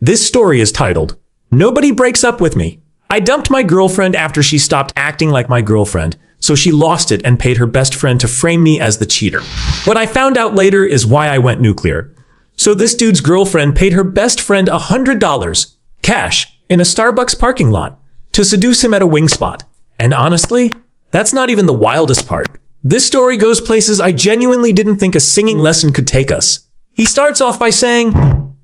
This story is titled, Nobody Breaks Up With Me. I dumped my girlfriend after she stopped acting like my girlfriend, so she lost it and paid her best friend to frame me as the cheater. What I found out later is why I went nuclear. So this dude's girlfriend paid her best friend $100, cash, in a Starbucks parking lot, to seduce him at a wing spot. And honestly, that's not even the wildest part. This story goes places I genuinely didn't think a singing lesson could take us. He starts off by saying,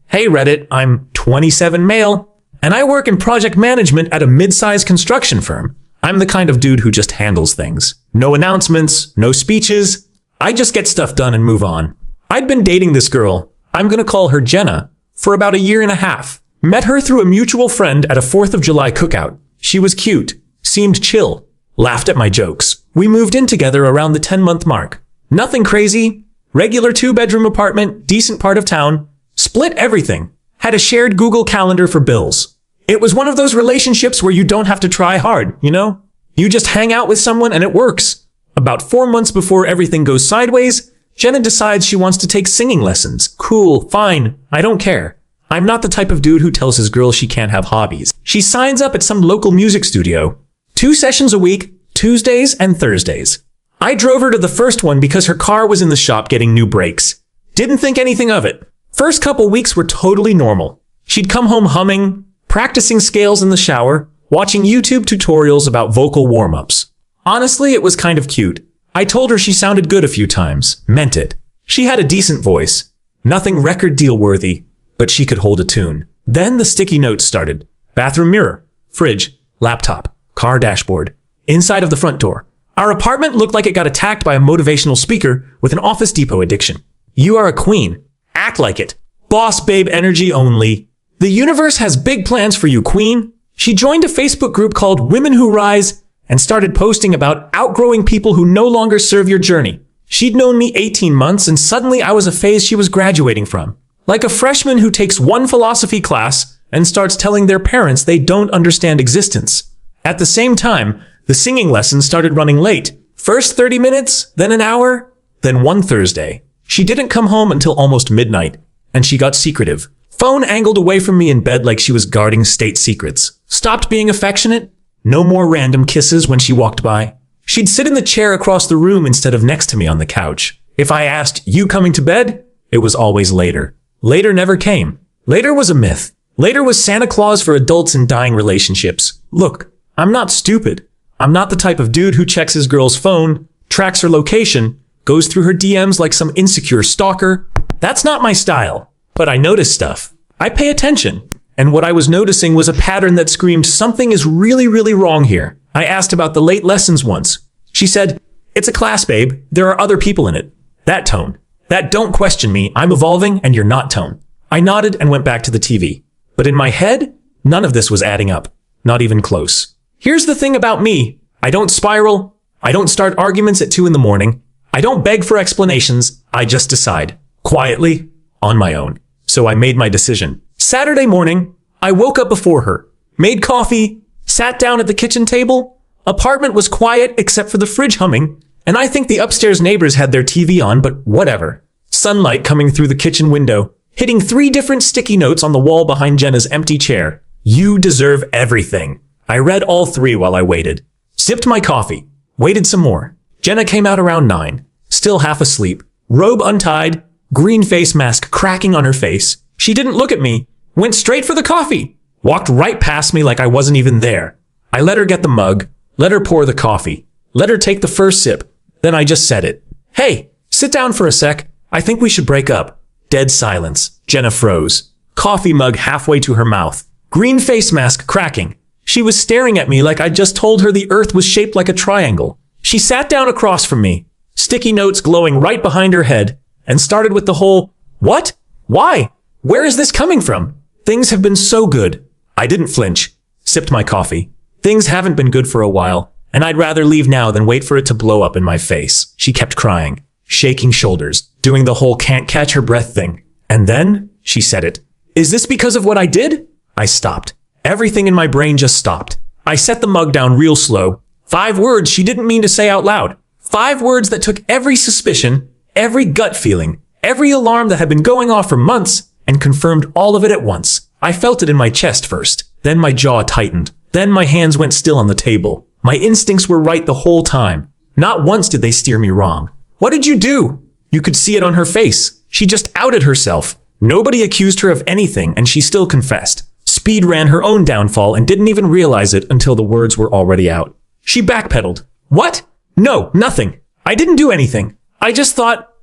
"Hey Reddit, I'm 27 male, and I work in project management at a mid-sized construction firm. I'm the kind of dude who just handles things. No announcements, no speeches. I just get stuff done and move on. I'd been dating this girl, I'm gonna call her Jenna, for about a year and a half. Met her through a mutual friend at a 4th of July cookout. She was cute, seemed chill, laughed at my jokes. We moved in together around the 10-month mark. Nothing crazy, regular 2-bedroom apartment, decent part of town, split everything. Had a shared Google Calendar for bills. It was one of those relationships where you don't have to try hard, you know? You just hang out with someone and it works. About 4 months before everything goes sideways, Jenna decides she wants to take singing lessons. Cool, fine, I don't care. I'm not the type of dude who tells his girl she can't have hobbies. She signs up at some local music studio. 2 sessions a week, Tuesdays and Thursdays. I drove her to the first one because her car was in the shop getting new brakes. Didn't think anything of it. First couple weeks were totally normal. She'd come home humming, practicing scales in the shower, watching YouTube tutorials about vocal warm-ups. Honestly, it was kind of cute. I told her she sounded good a few times. Meant it. She had a decent voice. Nothing record deal worthy, but she could hold a tune. Then the sticky notes started. Bathroom mirror, fridge, laptop, car dashboard, inside of the front door. Our apartment looked like it got attacked by a motivational speaker with an Office Depot addiction. You are a queen. Act like it. Boss babe energy only. The universe has big plans for you, queen. She joined a Facebook group called Women Who Rise and started posting about outgrowing people who no longer serve your journey. She'd known me 18 months and suddenly I was a phase she was graduating from. Like a freshman who takes one philosophy class and starts telling their parents they don't understand existence. At the same time, the singing lessons started running late. First 30 minutes, then an hour, then one Thursday. She didn't come home until almost midnight, and she got secretive. Phone angled away from me in bed like she was guarding state secrets. Stopped being affectionate. No more random kisses when she walked by. She'd sit in the chair across the room instead of next to me on the couch. If I asked, "You coming to bed?" it was always later. Later never came. Later was a myth. Later was Santa Claus for adults in dying relationships. Look, I'm not stupid. I'm not the type of dude who checks his girl's phone, tracks her location, goes through her DMs like some insecure stalker. That's not my style. But I notice stuff. I pay attention. And what I was noticing was a pattern that screamed something is really, really wrong here. I asked about the late lessons once. She said, "It's a class, babe. There are other people in it." That tone. That "don't question me, I'm evolving and you're not" tone. I nodded and went back to the TV. But in my head, none of this was adding up. Not even close. Here's the thing about me. I don't spiral. I don't start arguments at 2 in the morning. I don't beg for explanations. I just decide. Quietly. On my own. So I made my decision. Saturday morning, I woke up before her, made coffee, sat down at the kitchen table. Apartment was quiet except for the fridge humming, and I think the upstairs neighbors had their TV on, but whatever. Sunlight coming through the kitchen window, hitting 3 different sticky notes on the wall behind Jenna's empty chair. You deserve everything. I read all 3 while I waited. Sipped my coffee. Waited some more. Jenna came out around 9, still half asleep, robe untied, green face mask cracking on her face. She didn't look at me, went straight for the coffee, walked right past me like I wasn't even there. I let her get the mug, let her pour the coffee, let her take the first sip. Then I just said it. "Hey, sit down for a sec. I think we should break up." Dead silence. Jenna froze. Coffee mug halfway to her mouth. Green face mask cracking. She was staring at me like I just told her the earth was shaped like a triangle. She sat down across from me, sticky notes glowing right behind her head, and started with the whole, "What? Why? Where is this coming from? Things have been so good." I didn't flinch. Sipped my coffee. Things haven't been good for a while, and I'd rather leave now than wait for it to blow up in my face. She kept crying, shaking shoulders, doing the whole can't catch her breath thing. And then she said it. "Is this because of what I did?" I stopped. Everything in my brain just stopped. I set the mug down real slow. 5 words she didn't mean to say out loud. 5 words that took every suspicion, every gut feeling, every alarm that had been going off for months, and confirmed all of it at once. I felt it in my chest first. Then my jaw tightened. Then my hands went still on the table. My instincts were right the whole time. Not once did they steer me wrong. What did you do? You could see it on her face. She just outed herself. Nobody accused her of anything, and she still confessed. Speed ran her own downfall and didn't even realize it until the words were already out. She backpedaled. What? No, nothing. I didn't do anything. I just thought,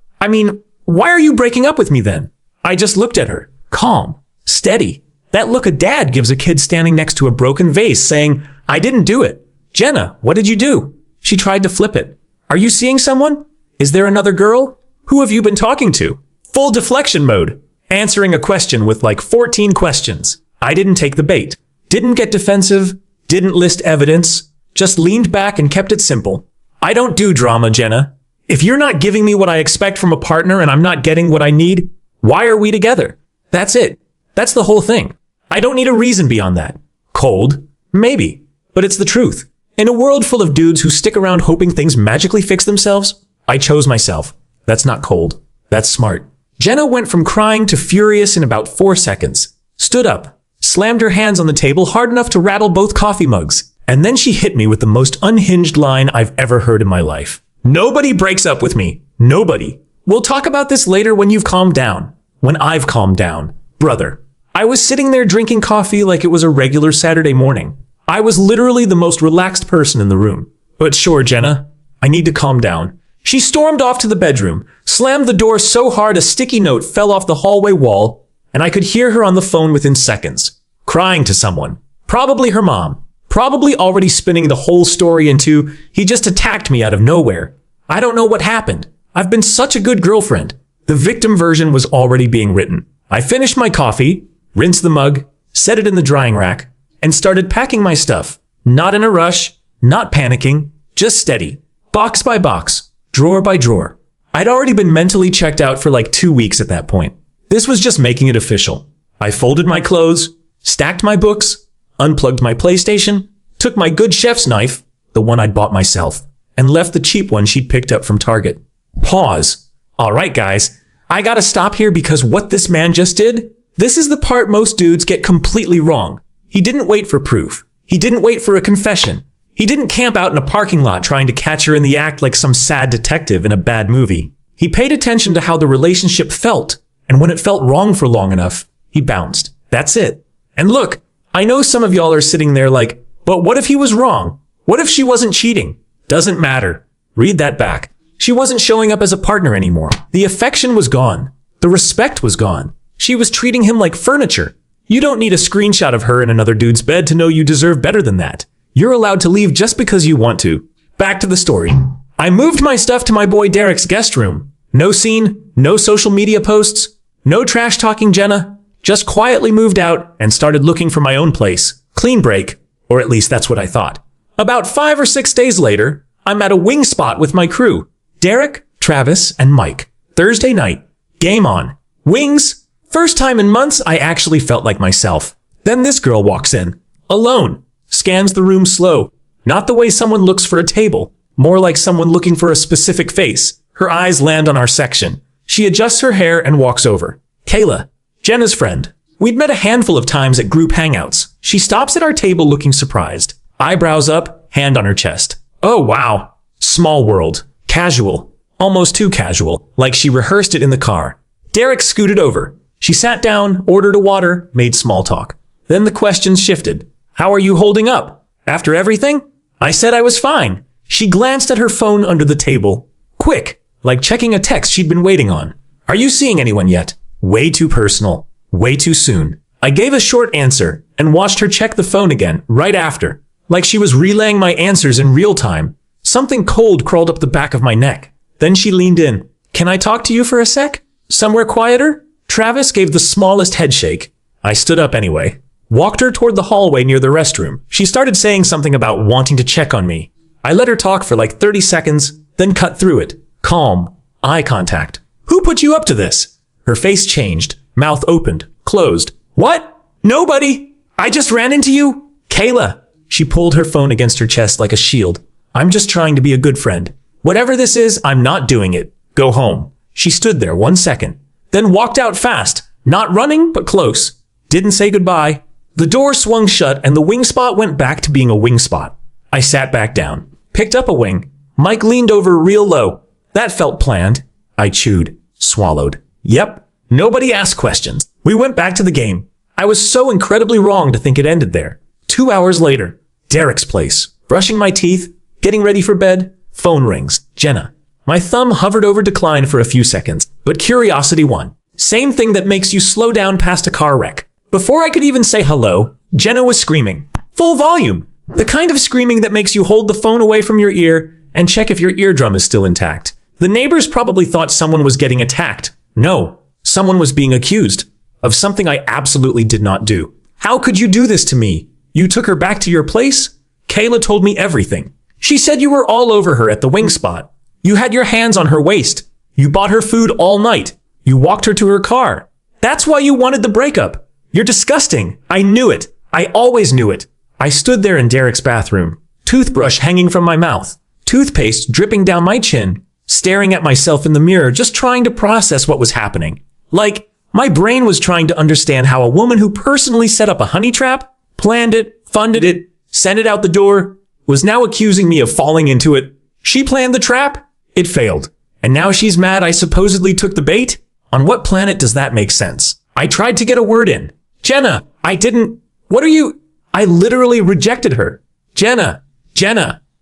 why are you breaking up with me then? I just looked at her. Calm. Steady. That look a dad gives a kid standing next to a broken vase saying, I didn't do it. Jenna, what did you do? She tried to flip it. Are you seeing someone? Is there another girl? Who have you been talking to? Full deflection mode. Answering a question with like 14 questions. I didn't take the bait. Didn't get defensive. Didn't list evidence. Just leaned back and kept it simple. I don't do drama, Jenna. If you're not giving me what I expect from a partner and I'm not getting what I need, why are we together? That's it. That's the whole thing. I don't need a reason beyond that. Cold? Maybe. But it's the truth. In a world full of dudes who stick around hoping things magically fix themselves, I chose myself. That's not cold. That's smart. Jenna went from crying to furious in about 4 seconds. Stood up. Slammed her hands on the table hard enough to rattle both coffee mugs. And then she hit me with the most unhinged line I've ever heard in my life. Nobody breaks up with me. Nobody. We'll talk about this later when you've calmed down. When I've calmed down. Brother. I was sitting there drinking coffee like it was a regular Saturday morning. I was literally the most relaxed person in the room. But sure, Jenna, I need to calm down. She stormed off to the bedroom, slammed the door so hard a sticky note fell off the hallway wall, and I could hear her on the phone within seconds, crying to someone. Probably her mom. Probably already spinning the whole story into, he just attacked me out of nowhere. I don't know what happened. I've been such a good girlfriend. The victim version was already being written. I finished my coffee, rinsed the mug, set it in the drying rack, and started packing my stuff. Not in a rush, not panicking, just steady. Box by box, drawer by drawer. I'd already been mentally checked out for like 2 weeks at that point. This was just making it official. I folded my clothes, stacked my books, unplugged my PlayStation, took my good chef's knife, the one I'd bought myself, and left the cheap one she'd picked up from Target. Pause. All right, guys, I gotta stop here because what this man just did, this is the part most dudes get completely wrong. He didn't wait for proof. He didn't wait for a confession. He didn't camp out in a parking lot trying to catch her in the act like some sad detective in a bad movie. He paid attention to how the relationship felt, and when it felt wrong for long enough, he bounced. That's it. And look, I know some of y'all are sitting there like, but what if he was wrong? What if she wasn't cheating? Doesn't matter. Read that back. She wasn't showing up as a partner anymore. The affection was gone. The respect was gone. She was treating him like furniture. You don't need a screenshot of her in another dude's bed to know you deserve better than that. You're allowed to leave just because you want to. Back to the story. I moved my stuff to my boy Derek's guest room. No scene, no social media posts, no trash talking Jenna. Just quietly moved out and started looking for my own place. Clean break, or at least that's what I thought. About 5 or 6 days later, I'm at a wing spot with my crew. Derek, Travis, and Mike. Thursday night. Game on. Wings. First time in months I actually felt like myself. Then this girl walks in. Alone. Scans the room slow. Not the way someone looks for a table. More like someone looking for a specific face. Her eyes land on our section. She adjusts her hair and walks over. Kayla. Jenna's friend. We'd met a handful of times at group hangouts. She stops at our table looking surprised. Eyebrows up, hand on her chest. Oh wow. Small world. Casual. Almost too casual. Like she rehearsed it in the car. Derek scooted over. She sat down, ordered a water, made small talk. Then the questions shifted. How are you holding up? After everything? I said I was fine. She glanced at her phone under the table. Quick, like checking a text she'd been waiting on. Are you seeing anyone yet? Way too personal. Way too soon. I gave a short answer and watched her check the phone again right after. Like she was relaying my answers in real time. Something cold crawled up the back of my neck. Then she leaned in. Can I talk to you for a sec? Somewhere quieter? Travis gave the smallest head shake. I stood up anyway. Walked her toward the hallway near the restroom. She started saying something about wanting to check on me. I let her talk for like 30 seconds, then cut through it. Calm. Eye contact. Who put you up to this? Her face changed. Mouth opened. Closed. What? Nobody. I just ran into you. Kayla. She pulled her phone against her chest like a shield. I'm just trying to be a good friend. Whatever this is, I'm not doing it. Go home. She stood there 1 second, then walked out fast. Not running, but close. Didn't say goodbye. The door swung shut and the wing spot went back to being a wing spot. I sat back down, picked up a wing. Mike leaned over real low. That felt planned. I chewed, swallowed. Yep. Nobody asked questions. We went back to the game. I was so incredibly wrong to think it ended there. 2 hours later, Derek's place. Brushing my teeth, getting ready for bed. Phone rings. Jenna. My thumb hovered over decline for a few seconds, but curiosity won. Same thing that makes you slow down past a car wreck. Before I could even say hello, Jenna was screaming. Full volume. The kind of screaming that makes you hold the phone away from your ear and check if your eardrum is still intact. The neighbors probably thought someone was getting attacked. No, someone was being accused of something I absolutely did not do. How could you do this to me? You took her back to your place? Kayla told me everything. She said you were all over her at the wing spot. You had your hands on her waist. You bought her food all night. You walked her to her car. That's why you wanted the breakup. You're disgusting. I knew it. I always knew it. I stood there in Derek's bathroom, toothbrush hanging from my mouth, toothpaste dripping down my chin, staring at myself in the mirror, just trying to process what was happening. Like, my brain was trying to understand how a woman who personally set up a honey trap, planned it, funded it, sent it out the door, was now accusing me of falling into it. She planned the trap. It failed. And now she's mad I supposedly took the bait? On what planet does that make sense? I tried to get a word in. Jenna, I didn't. What are you? I literally rejected her. Jenna.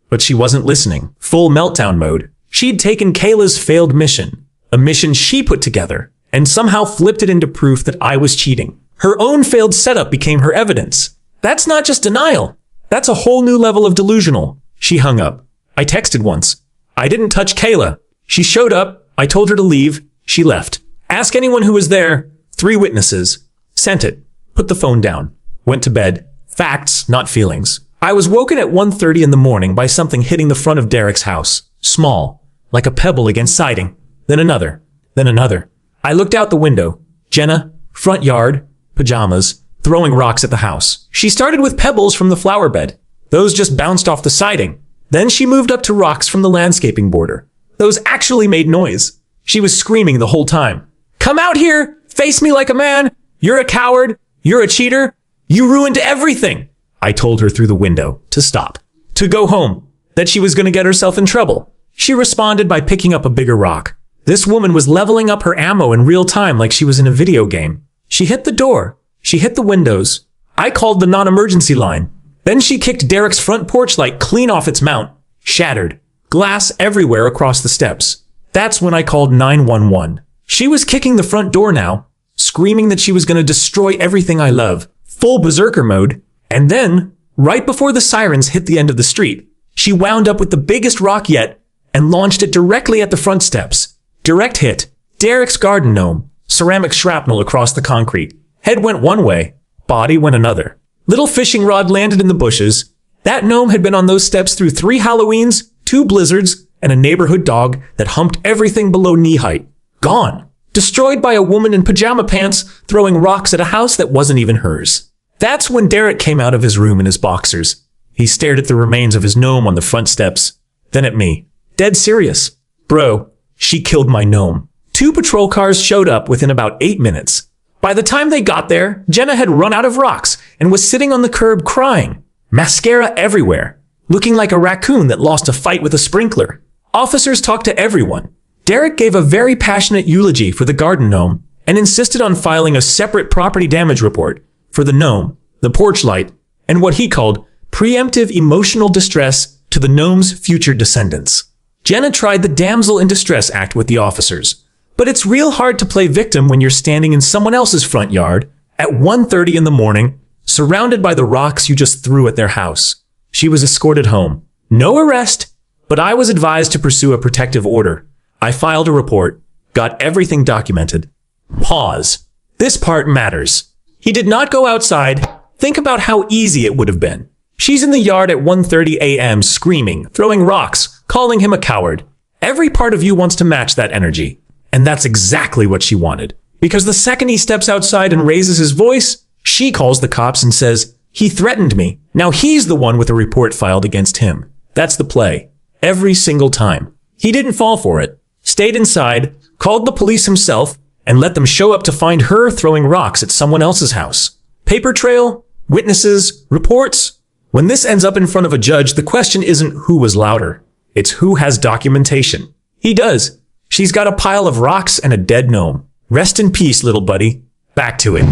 But she wasn't listening. Full meltdown mode. She'd taken Kayla's failed mission, a mission she put together, and somehow flipped it into proof that I was cheating. Her own failed setup became her evidence. That's not just denial. That's a whole new level of delusional. She hung up. I texted once. I didn't touch Kayla. She showed up. I told her to leave. She left. Ask anyone who was there. 3 witnesses. Sent it. Put the phone down. Went to bed. Facts, not feelings. I was woken at 1:30 in the morning by something hitting the front of Derek's house. Small, like a pebble against siding. Then another. Then another. I looked out the window. Jenna, front yard, pajamas, throwing rocks at the house. She started with pebbles from the flower bed. Those just bounced off the siding. Then she moved up to rocks from the landscaping border. Those actually made noise. She was screaming the whole time. Come out here! Face me like a man! You're a coward! You're a cheater! You ruined everything! I told her through the window to stop. To go home. That she was going to get herself in trouble. She responded by picking up a bigger rock. This woman was leveling up her ammo in real time like she was in a video game. She hit the door. She hit the windows. I called the non-emergency line. Then she kicked Derek's front porch light clean off its mount. Shattered. Glass everywhere across the steps. That's when I called 911. She was kicking the front door now, screaming that she was going to destroy everything I love. Full berserker mode. And then, right before the sirens hit the end of the street, she wound up with the biggest rock yet and launched it directly at the front steps. Direct hit. Derek's garden gnome. Ceramic shrapnel across the concrete. Head went one way. Body went another. Little fishing rod landed in the bushes. That gnome had been on those steps through 3 Halloweens, 2 blizzards, and a neighborhood dog that humped everything below knee height. Gone. Destroyed by a woman in pajama pants throwing rocks at a house that wasn't even hers. That's when Derek came out of his room in his boxers. He stared at the remains of his gnome on the front steps, then at me. Dead serious. Bro, she killed my gnome. 2 patrol cars showed up within about 8 minutes. By the time they got there, Jenna had run out of rocks and was sitting on the curb crying. Mascara everywhere. Looking like a raccoon that lost a fight with a sprinkler. Officers talked to everyone. Derek gave a very passionate eulogy for the garden gnome and insisted on filing a separate property damage report for the gnome, the porch light, and what he called preemptive emotional distress to the gnome's future descendants. Jenna tried the Damsel in Distress Act with the officers. But it's real hard to play victim when you're standing in someone else's front yard at 1:30 in the morning, surrounded by the rocks you just threw at their house. She was escorted home. No arrest, but I was advised to pursue a protective order. I filed a report, got everything documented. Pause. This part matters. He did not go outside. Think about how easy it would have been. She's in the yard at 1:30 a.m. screaming, throwing rocks, calling him a coward. Every part of you wants to match that energy. And that's exactly what she wanted. Because the second he steps outside and raises his voice, she calls the cops and says, he threatened me. Now he's the one with a report filed against him. That's the play. Every single time. He didn't fall for it. Stayed inside, called the police himself, and let them show up to find her throwing rocks at someone else's house. Paper trail? Witnesses? Reports? When this ends up in front of a judge, the question isn't who was louder. It's who has documentation. He does. She's got a pile of rocks and a dead gnome. Rest in peace, little buddy. Back to it.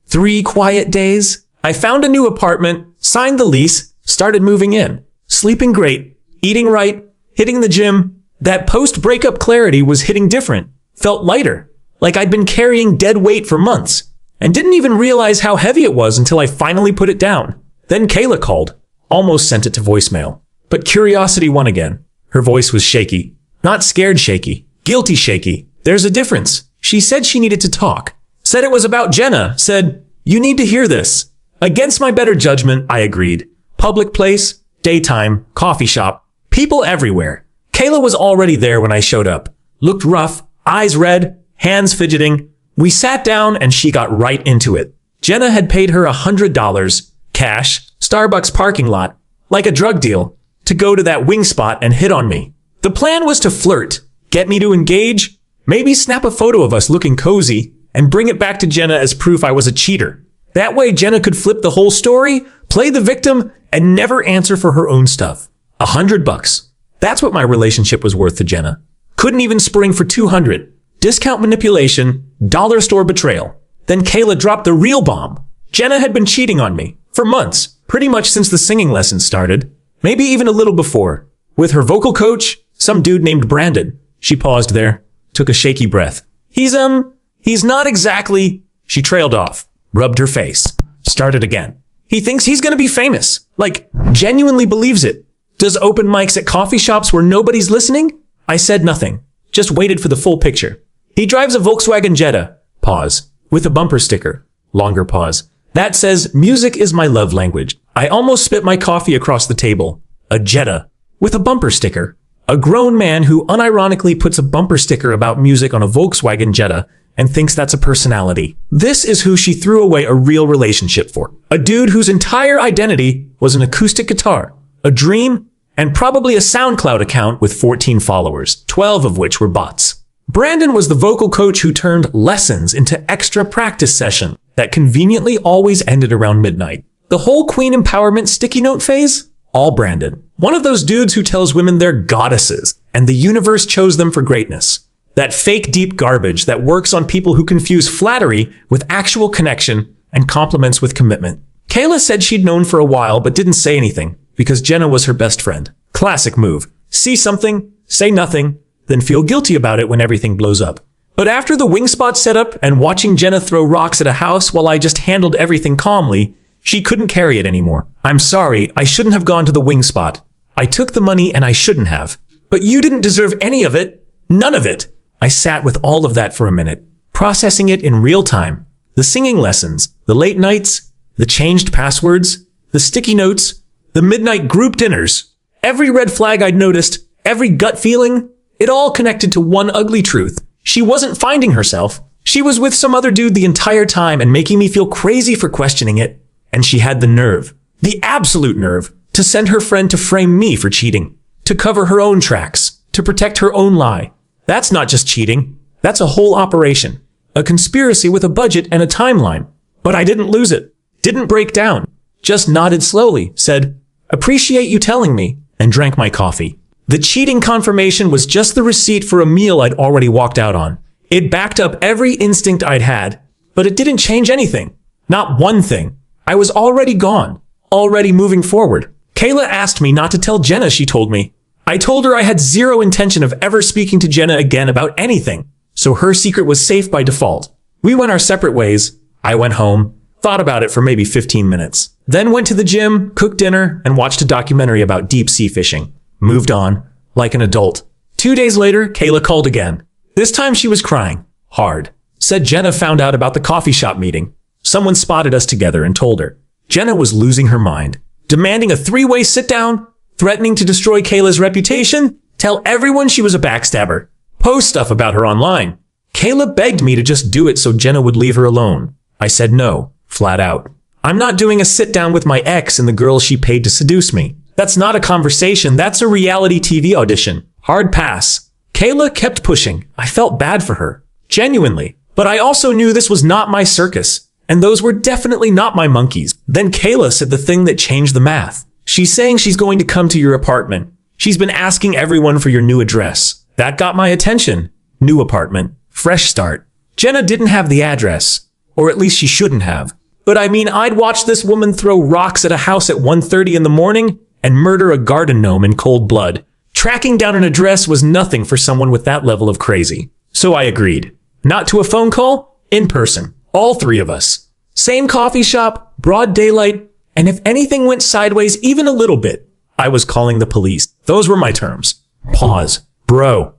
3 quiet days. I found a new apartment, signed the lease, started moving in. Sleeping great, eating right, hitting the gym. That post-breakup clarity was hitting different. Felt lighter, like I'd been carrying dead weight for months, and didn't even realize how heavy it was until I finally put it down. Then Kayla called. Almost sent it to voicemail. But curiosity won again. Her voice was shaky. Not scared shaky. Guilty shaky. There's a difference. She said she needed to talk. Said it was about Jenna. Said, "You need to hear this." Against my better judgment, I agreed. Public place, daytime, coffee shop, people everywhere. Kayla was already there when I showed up. Looked rough, eyes red, hands fidgeting. We sat down and she got right into it. Jenna had paid her $100, cash, Starbucks parking lot, like a drug deal, to go to that wing spot and hit on me. The plan was to flirt, get me to engage, maybe snap a photo of us looking cozy, and bring it back to Jenna as proof I was a cheater. That way Jenna could flip the whole story, play the victim, and never answer for her own stuff. $100. That's what my relationship was worth to Jenna. Couldn't even spring for $200. Discount manipulation, dollar store betrayal. Then Kayla dropped the real bomb. Jenna had been cheating on me for months, pretty much since the singing lessons started. Maybe even a little before. With her vocal coach, some dude named Brandon. She paused there, took a shaky breath. He's not exactly... She trailed off, rubbed her face, started again. He thinks he's gonna be famous. Like, genuinely believes it. Does open mics at coffee shops where nobody's listening? I said nothing, just waited for the full picture. He drives a Volkswagen Jetta. Pause. With a bumper sticker. Longer pause. That says, "Music is my love language." I almost spit my coffee across the table. A Jetta. With a bumper sticker. A grown man who unironically puts a bumper sticker about music on a Volkswagen Jetta and thinks that's a personality. This is who she threw away a real relationship for. A dude whose entire identity was an acoustic guitar, a dream, and probably a SoundCloud account with 14 followers, 12 of which were bots. Brandon was the vocal coach who turned lessons into extra practice session that conveniently always ended around midnight. The whole queen empowerment sticky note phase? All Brandon. One of those dudes who tells women they're goddesses and the universe chose them for greatness. That fake deep garbage that works on people who confuse flattery with actual connection and compliments with commitment. Kayla said she'd known for a while but didn't say anything because Jenna was her best friend. Classic move. See something, say nothing, then feel guilty about it when everything blows up. But after the wing spot setup and watching Jenna throw rocks at a house while I just handled everything calmly, she couldn't carry it anymore. I'm sorry, I shouldn't have gone to the wing spot. I took the money and I shouldn't have. But you didn't deserve any of it. None of it. I sat with all of that for a minute, processing it in real time. The singing lessons, the late nights, the changed passwords, the sticky notes, the midnight group dinners. Every red flag I'd noticed, every gut feeling, it all connected to one ugly truth. She wasn't finding herself. She was with some other dude the entire time and making me feel crazy for questioning it. And she had the nerve, the absolute nerve, to send her friend to frame me for cheating, to cover her own tracks, to protect her own lie. That's not just cheating. That's a whole operation. A conspiracy with a budget and a timeline. But I didn't lose it. Didn't break down. Just nodded slowly, said, "Appreciate you telling me," and drank my coffee. The cheating confirmation was just the receipt for a meal I'd already walked out on. It backed up every instinct I'd had, but it didn't change anything. Not one thing. I was already gone, already moving forward. Kayla asked me not to tell Jenna, she told me. I told her I had zero intention of ever speaking to Jenna again about anything, so her secret was safe by default. We went our separate ways. I went home, thought about it for maybe 15 minutes, then went to the gym, cooked dinner, and watched a documentary about deep sea fishing. Moved on, like an adult. 2 days later, Kayla called again. This time she was crying. Hard. Said Jenna found out about the coffee shop meeting. Someone spotted us together and told her. Jenna was losing her mind. Demanding a 3-way sit-down, threatening to destroy Kayla's reputation, tell everyone she was a backstabber, post stuff about her online. Kayla begged me to just do it so Jenna would leave her alone. I said no, flat out. I'm not doing a sit-down with my ex and the girl she paid to seduce me. That's not a conversation, that's a reality TV audition. Hard pass. Kayla kept pushing. I felt bad for her. Genuinely. But I also knew this was not my circus. And those were definitely not my monkeys. Then Kayla said the thing that changed the math. She's saying she's going to come to your apartment. She's been asking everyone for your new address. That got my attention. New apartment. Fresh start. Jenna didn't have the address. Or at least she shouldn't have. But I mean, I'd watch this woman throw rocks at a house at 1:30 in the morning and murder a garden gnome in cold blood. Tracking down an address was nothing for someone with that level of crazy. So I agreed. Not to a phone call, in person. All three of us. Same coffee shop, broad daylight, and if anything went sideways even a little bit, I was calling the police. Those were my terms. Pause. Bro,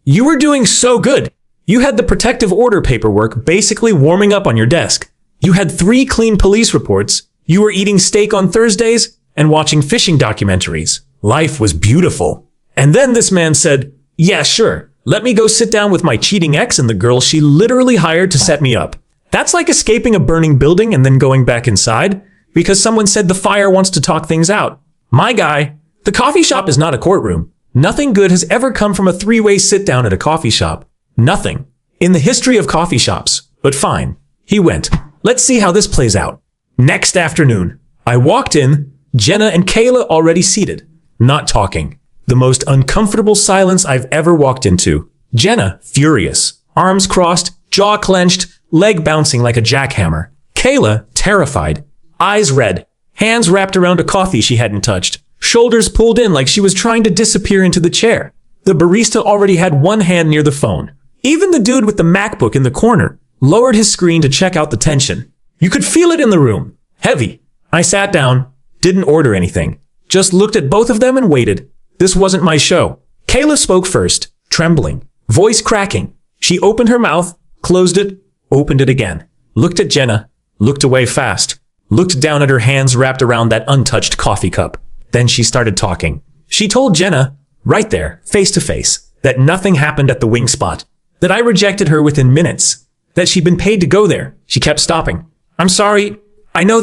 you were doing so good. You had the protective order paperwork basically warming up on your desk. You had 3 clean police reports. You were eating steak on Thursdays and watching fishing documentaries. Life was beautiful. And then this man said, yeah, sure. Let me go sit down with my cheating ex and the girl she literally hired to set me up. That's like escaping a burning building and then going back inside because someone said the fire wants to talk things out. My guy, the coffee shop is not a courtroom. Nothing good has ever come from a 3-way sit down at a coffee shop. Nothing. In the history of coffee shops. But fine. He went. Let's see how this plays out. Next afternoon, I walked in, Jenna and Kayla already seated, not talking. The most uncomfortable silence I've ever walked into. Jenna, furious, arms crossed, jaw clenched, leg bouncing like a jackhammer. Kayla, terrified, eyes red, hands wrapped around a coffee she hadn't touched, shoulders pulled in like she was trying to disappear into the chair. The barista already had one hand near the phone. Even the dude with the MacBook in the corner lowered his screen to check out the tension. You could feel it in the room. Heavy. I sat down, didn't order anything, just looked at both of them and waited. This wasn't my show. Kayla spoke first, trembling, voice cracking. She opened her mouth, closed it, opened it again, looked at Jenna, looked away fast, looked down at her hands wrapped around that untouched coffee cup. Then she started talking. She told Jenna, right there, face to face, that nothing happened at the wing spot, that I rejected her within minutes, that she'd been paid to go there. She kept stopping. I'm sorry. I know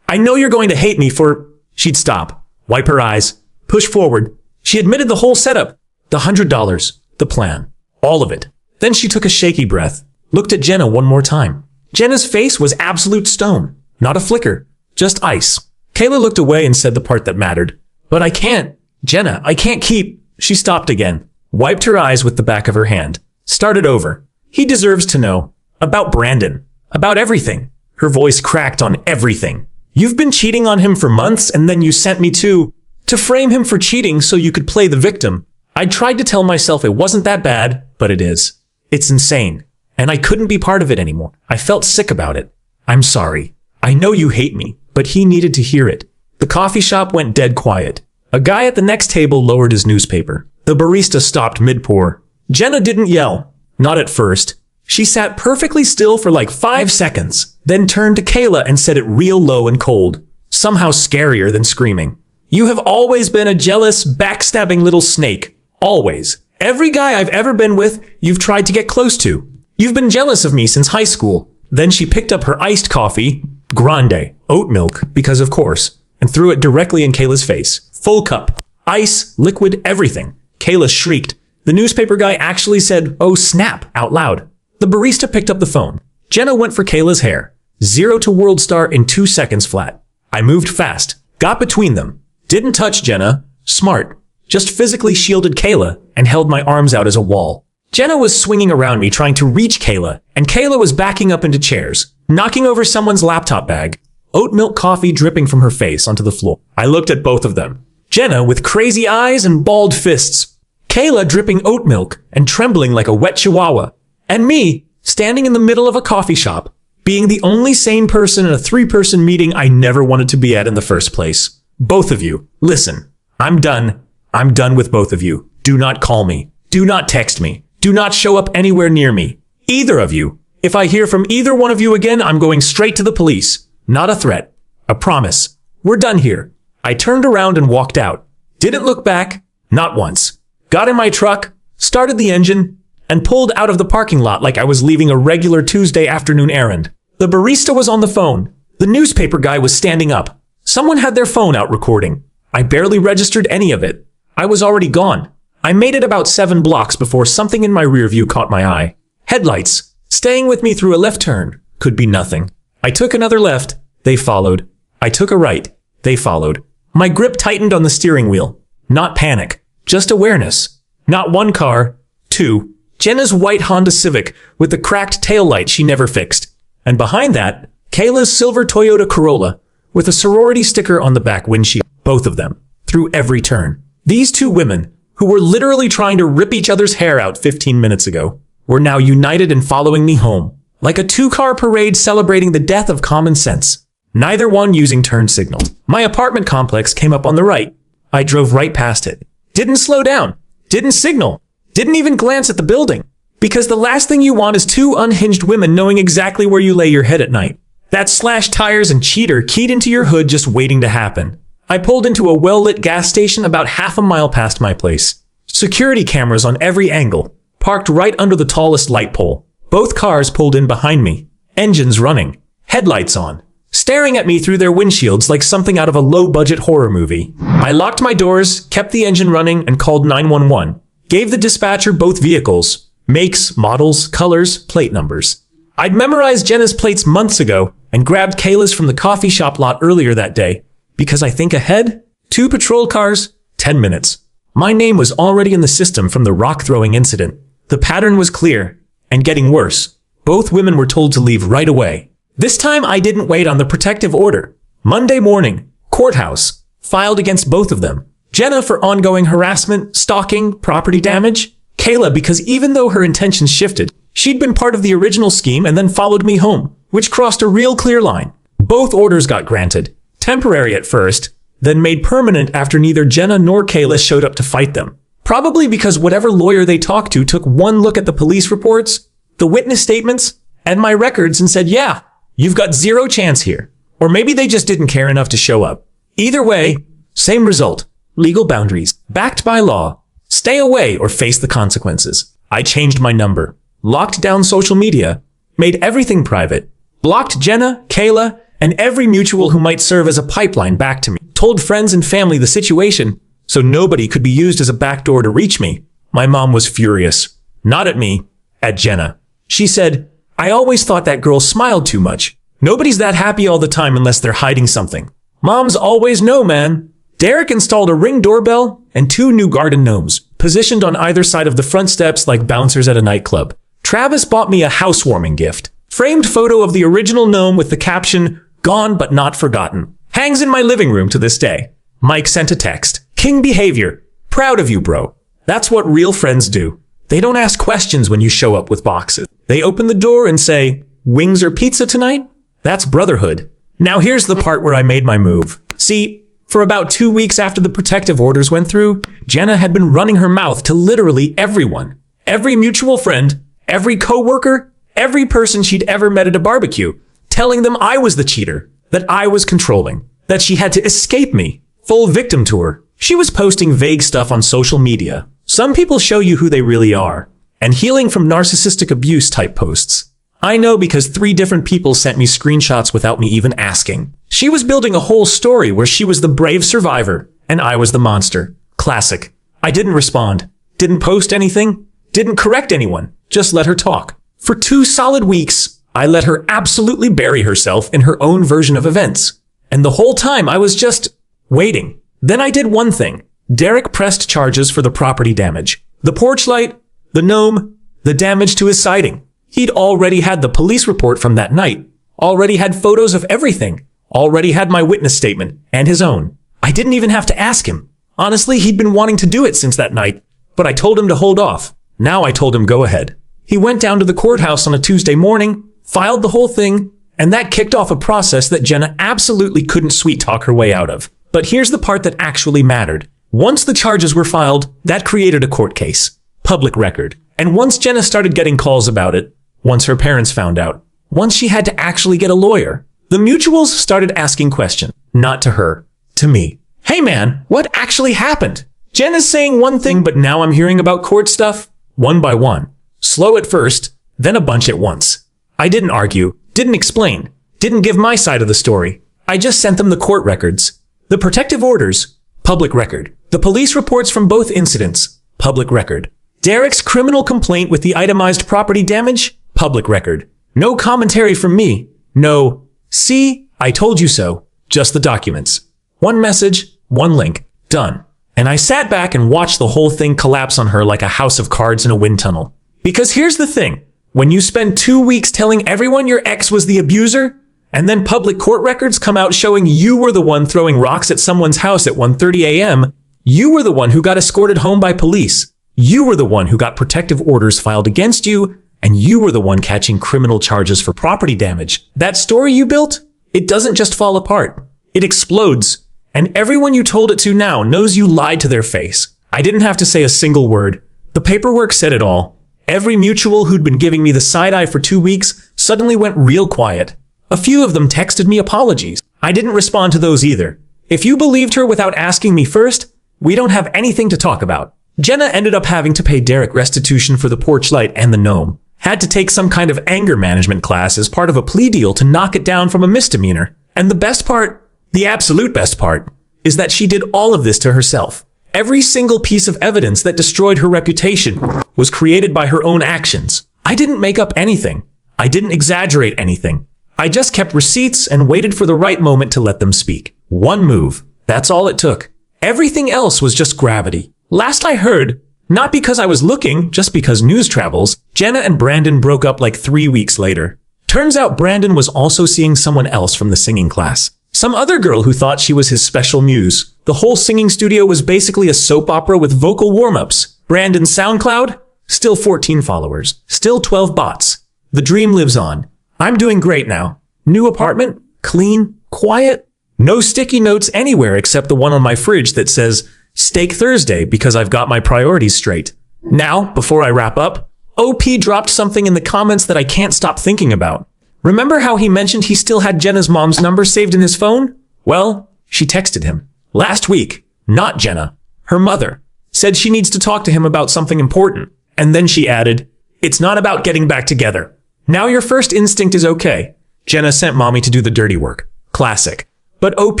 you're going to hate me for... She'd stop, wipe her eyes, push forward. She admitted the whole setup, the $100, the plan, all of it. Then she took a shaky breath, looked at Jenna one more time. Jenna's face was absolute stone, not a flicker, just ice. Kayla looked away and said the part that mattered. But I can't. Jenna, I can't keep... She stopped again, wiped her eyes with the back of her hand, started over. He deserves to know. About Brandon. About everything. Her voice cracked on everything. You've been cheating on him for months and then you sent me to frame him for cheating so you could play the victim. I tried to tell myself it wasn't that bad, but it is. It's insane. And I couldn't be part of it anymore. I felt sick about it. I'm sorry. I know you hate me, but he needed to hear it. The coffee shop went dead quiet. A guy at the next table lowered his newspaper. The barista stopped mid-pour. Jenna didn't yell. Not at first. She sat perfectly still for like 5 seconds, then turned to Kayla and said it real low and cold, somehow scarier than screaming. You have always been a jealous, backstabbing little snake. Always. Every guy I've ever been with, you've tried to get close to. You've been jealous of me since high school. Then she picked up her iced coffee, grande, oat milk, because of course, and threw it directly in Kayla's face. Full cup. Ice, liquid, everything. Kayla shrieked. The newspaper guy actually said, "Oh snap," out loud. The barista picked up the phone. Jenna went for Kayla's hair. 0 to world star in 2 seconds flat. I moved fast, got between them. Didn't touch Jenna. Smart. Just physically shielded Kayla and held my arms out as a wall. Jenna was swinging around me trying to reach Kayla, and Kayla was backing up into chairs, knocking over someone's laptop bag. Oat milk coffee dripping from her face onto the floor. I looked at both of them. Jenna with crazy eyes and balled fists. Kayla dripping oat milk and trembling like a wet chihuahua. And me, standing in the middle of a coffee shop, being the only sane person in a 3-person meeting I never wanted to be at in the first place. Both of you, listen. I'm done. I'm done with both of you. Do not call me. Do not text me. Do not show up anywhere near me. Either of you. If I hear from either one of you again, I'm going straight to the police. Not a threat. A promise. We're done here. I turned around and walked out. Didn't look back. Not once. Got in my truck, started the engine, and pulled out of the parking lot like I was leaving a regular Tuesday afternoon errand. The barista was on the phone. The newspaper guy was standing up. Someone had their phone out recording. I barely registered any of it. I was already gone. I made it about 7 blocks before something in my rear view caught my eye. Headlights, staying with me through a left turn, Could be nothing. I took another left. They followed. I took a right. They followed. My grip tightened on the steering wheel. Not panic. Just awareness. Not one car. Two. Jenna's white Honda Civic with the cracked taillight she never fixed. And behind that, Kayla's silver Toyota Corolla with a sorority sticker on the back windshield. Both of them. Through every turn. These two women, who were literally trying to rip each other's hair out 15 minutes ago, were now united in following me home. Like a two-car parade celebrating the death of common sense. Neither one using turn signals. My apartment complex came up on the right. I drove right past it. Didn't slow down. Didn't signal. Didn't even glance at the building. Because the last thing you want is two unhinged women knowing exactly where you lay your head at night. That slash tires and cheater keyed into your hood just waiting to happen. I pulled into a well-lit gas station about half a mile past my place. Security cameras on every angle. Parked right under the tallest light pole. Both cars pulled in behind me. Engines running. Headlights on. Staring at me through their windshields like something out of a low-budget horror movie. I locked my doors, kept the engine running, and called 911. Gave the dispatcher both vehicles. Makes, models, colors, plate numbers. I'd memorized Jenna's plates months ago and grabbed Kayla's from the coffee shop lot earlier that day. Because I think ahead, 2 patrol cars, 10 minutes. My name was already in the system from the rock-throwing incident. The pattern was clear. And getting worse. Both women were told to leave right away. This time I didn't wait on the protective order. Monday morning, courthouse, filed against both of them. Jenna for ongoing harassment, stalking, property damage. Kayla because even though her intentions shifted, she'd been part of the original scheme and then followed me home, which crossed a real clear line. Both orders got granted. Temporary at first, then made permanent after neither Jenna nor Kayla showed up to fight them. Probably because whatever lawyer they talked to took one look at the police reports, the witness statements, and my records and said, yeah, you've got zero chance here. Or maybe they just didn't care enough to show up. Either way, same result. Legal boundaries. Backed by law. Stay away or face the consequences. I changed my number. Locked down social media. Made everything private. Blocked Jenna, Kayla, and every mutual who might serve as a pipeline back to me. Told friends and family the situation, so nobody could be used as a backdoor to reach me. My mom was furious. Not at me, at Jenna. She said, I always thought that girl smiled too much. Nobody's that happy all the time unless they're hiding something. Moms always know, man. Derek installed a Ring doorbell and 2 new garden gnomes, positioned on either side of the front steps like bouncers at a nightclub. Travis bought me a housewarming gift. Framed photo of the original gnome with the caption, gone but not forgotten. Hangs in my living room to this day. Mike sent a text. King behavior. Proud of you, bro. That's what real friends do. They don't ask questions when you show up with boxes. They open the door and say, wings or pizza tonight? That's brotherhood. Now here's the part where I made my move. See, for about 2 weeks after the protective orders went through, Jenna had been running her mouth to literally everyone. Every mutual friend, every coworker, every person she'd ever met at a barbecue, telling them I was the cheater, that I was controlling, that she had to escape me. Full victim tour. She was posting vague stuff on social media. Some people show you who they really are. And healing from narcissistic abuse type posts. I know because 3 different people sent me screenshots without me even asking. She was building a whole story where she was the brave survivor and I was the monster. Classic. I didn't respond. Didn't post anything. Didn't correct anyone. Just let her talk. For 2 solid weeks, I let her absolutely bury herself in her own version of events. And the whole time I was just waiting. Then I did one thing. Derek pressed charges for the property damage. The porch light, the gnome, the damage to his siding. He'd already had the police report from that night. Already had photos of everything. Already had my witness statement and his own. I didn't even have to ask him. Honestly, he'd been wanting to do it since that night, but I told him to hold off. Now I told him go ahead. He went down to the courthouse on a Tuesday morning, filed the whole thing, and that kicked off a process that Jenna absolutely couldn't sweet talk her way out of. But here's the part that actually mattered. Once the charges were filed, that created a court case. Public record. And once Jenna started getting calls about it, once her parents found out, once she had to actually get a lawyer, the mutuals started asking questions. Not to her, to me. Hey man, what actually happened? Jenna's saying one thing, but now I'm hearing about court stuff, one by one. Slow at first, then a bunch at once. I didn't argue, didn't explain, didn't give my side of the story. I just sent them the court records. The protective orders, public record. The police reports from both incidents, public record. Derek's criminal complaint with the itemized property damage, public record. No commentary from me. No, see, I told you so. Just the documents. One message, one link. Done. And I sat back and watched the whole thing collapse on her like a house of cards in a wind tunnel. Because here's the thing. When you spend 2 weeks telling everyone your ex was the abuser, and then public court records come out showing you were the one throwing rocks at someone's house at 1:30 a.m., you were the one who got escorted home by police. You were the one who got protective orders filed against you, and you were the one catching criminal charges for property damage. That story you built, it doesn't just fall apart. It explodes. And everyone you told it to now knows you lied to their face. I didn't have to say a single word. The paperwork said it all. Every mutual who'd been giving me the side eye for 2 weeks suddenly went real quiet. A few of them texted me apologies. I didn't respond to those either. If you believed her without asking me first, we don't have anything to talk about. Jenna ended up having to pay Derek restitution for the porch light and the gnome. Had to take some kind of anger management class as part of a plea deal to knock it down from a misdemeanor. And the best part, the absolute best part, is that she did all of this to herself. Every single piece of evidence that destroyed her reputation was created by her own actions. I didn't make up anything. I didn't exaggerate anything. I just kept receipts and waited for the right moment to let them speak. One move. That's all it took. Everything else was just gravity. Last I heard, not because I was looking, just because news travels, Jenna and Brandon broke up like 3 weeks later. Turns out Brandon was also seeing someone else from the singing class. Some other girl who thought she was his special muse. The whole singing studio was basically a soap opera with vocal warm-ups. Brandon's SoundCloud? Still 14 followers. Still 12 bots. The dream lives on. I'm doing great now. New apartment? Clean? Quiet? No sticky notes anywhere except the one on my fridge that says, Steak Thursday, because I've got my priorities straight. Now, before I wrap up, OP dropped something in the comments that I can't stop thinking about. Remember how he mentioned he still had Jenna's mom's number saved in his phone? Well, she texted him. Last week, not Jenna, her mother, said she needs to talk to him about something important. And then she added, it's not about getting back together. Now your first instinct is okay. Jenna sent mommy to do the dirty work. Classic. But OP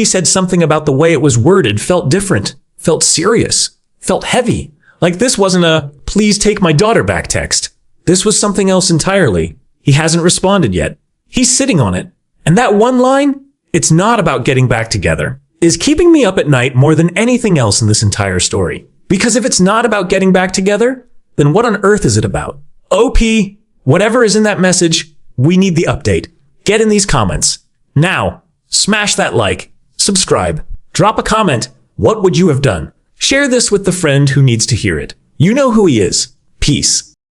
said something about the way it was worded felt different, felt serious, felt heavy. Like this wasn't a, please take my daughter back text. This was something else entirely. He hasn't responded yet. He's sitting on it. And that one line, it's not about getting back together, is keeping me up at night more than anything else in this entire story. Because if it's not about getting back together, then what on earth is it about? OP, whatever is in that message, we need the update. Get in these comments. Now, smash that like, subscribe, drop a comment. What would you have done? Share this with the friend who needs to hear it. You know who he is. Peace.